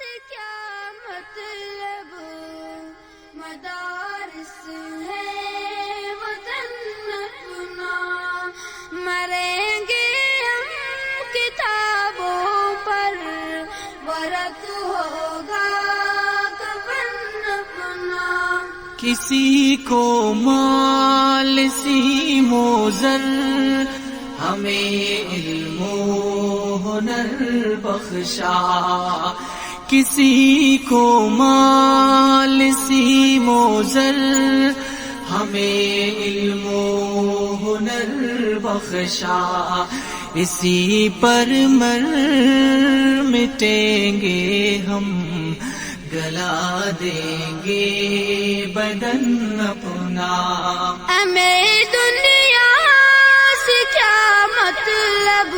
سے کیا مطلب مدارس ہے وطن اپنا، مریں گے ہم کتابوں پر، ورق ہوگا کفن اپنا۔ کسی کو مال سیم و زر، ہمیں علم و ہنر بخشا۔ کسی کو مال سیم و زر، ہمیں علم و ہنر بخشا۔ اسی پر مر مٹیں گے ہم، گلا دیں گے بدن اپنا۔ ہمیں دنیا سے کیا مطلب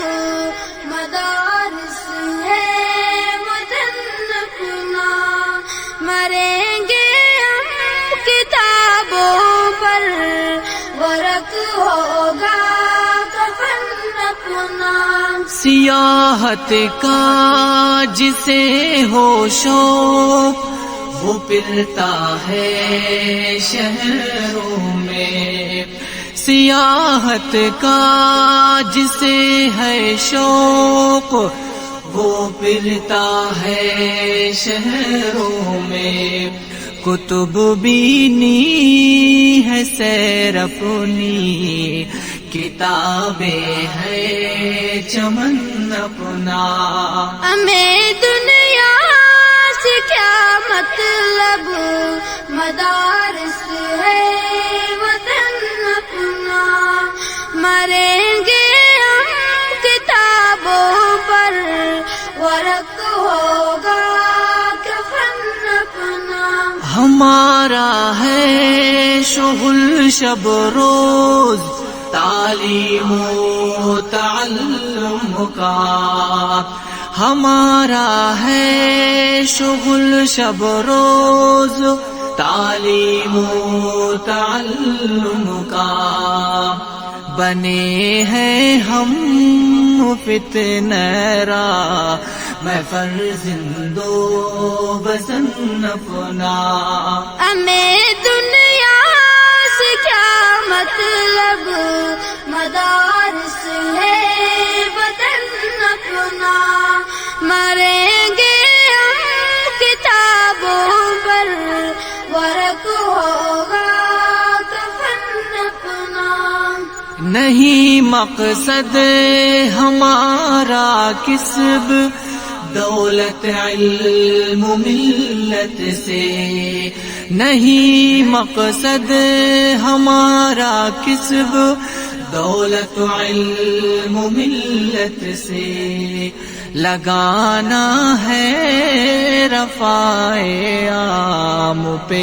مدارس ہے وطن اپنا، مریں گے ہم کتابوں پر، ورق ہوگا کفن اپنا۔ سیاحت کا جسے ہو شوق، وہ پھرتا ہے شہروں میں۔ سیاحت کا جسے ہے شوق، وہ پھرتا ہے شہروں میں۔ کتب بینی ہے سیر اپنی، کتابیں ہے چمن اپنا۔ ہمیں دنیا سے کیا مطلب مدارس ہے وطن اپنا، مریں گے ہم کتابوں پر، ورق ہوگا کفن اپنا۔ ہمارا ہے شغل شب روز، تعلیم و تعلم کا۔ ہمارا ہے شغل شب روز، تعلیم و تعلم کا۔ بنے ہیں ہم فتنہ را، میں فرزند و بزن اپنا۔ ہمیں دنیا سے کیا مطلب مدارس ہے وطن اپنا، مریں گے ہم کتابوں پر، ورق ہوگا کفن اپنا۔ نہیں مقصد ہمارا کسب، دولت علم ملت سے۔ نہیں مقصد ہمارا کسب، دولت علم ملت سے۔ لگانا ہے رفع عام پہ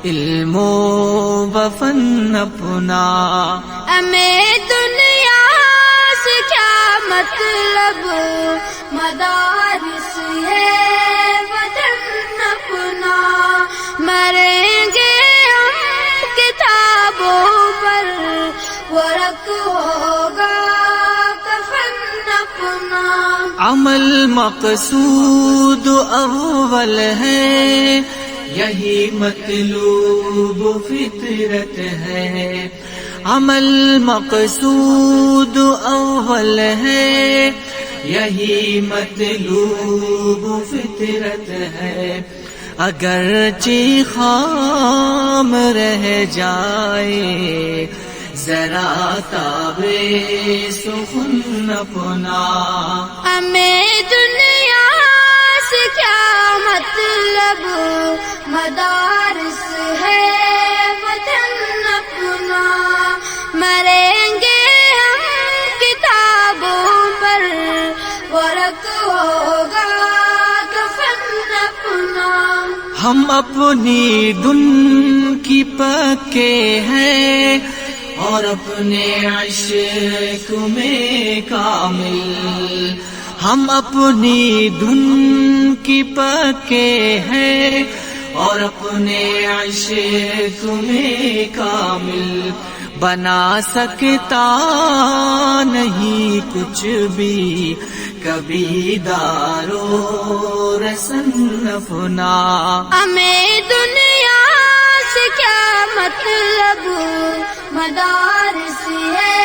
علم و فن اپنا۔ ہمیں دنیا سے کیا مطلب مدارس ہے وطن اپنا، مریں گے ہم کتابوں پر، ورق ہوگا کفن اپنا۔ عمل مقصود اول ہے، یہی مطلوب فطرت ہے۔ عمل مقصود اول ہے، یہی مطلوب فطرت ہے۔ اگرچہ خام رہ جائے، ذرا تابے سخن اپنا۔ ہمیں دنیا سے کیا مطلب مدارس ہے وطن اپنا، مریں گے ہم کتابوں پر، ورق ہوگا کفن اپنا۔ ہم اپنی دن کی پکے ہیں، اور اپنے عشق میں کامل۔ ہم اپنی دھن کی پکے ہیں، اور اپنے عشق میں کامل۔ بنا سکتا نہیں کچھ بھی کبھی دارو رسن اپنا. ہمیں دنیا سے کیا مطلب، مدارس ہے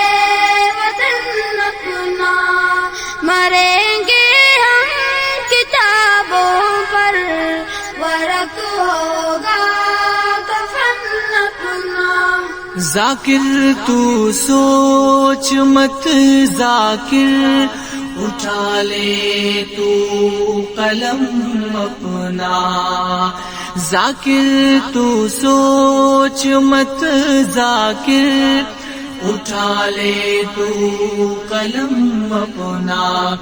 وطن اپنا. مریں گے ہم کتابوں پر، ورق ہوگا کفن اپنا. ذاکر تو سوچ مت ذاکر، اٹھا لے تو قلم اپنا. ذاکر تو سوچ مت ذاکر، اٹھا لے تو قلم اپنا.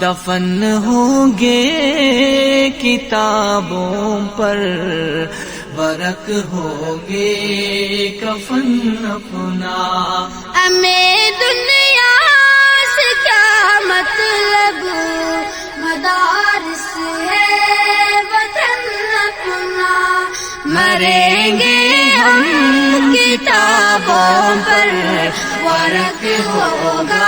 دفن ہوں گے کتابوں پر، ورق ہوں گے کفن اپنا. ہمیں دنیا سے کیا مطلب، مدارس ہے وطن اپنا. مریں گے ہم کتابوں پر، ورق ہوگا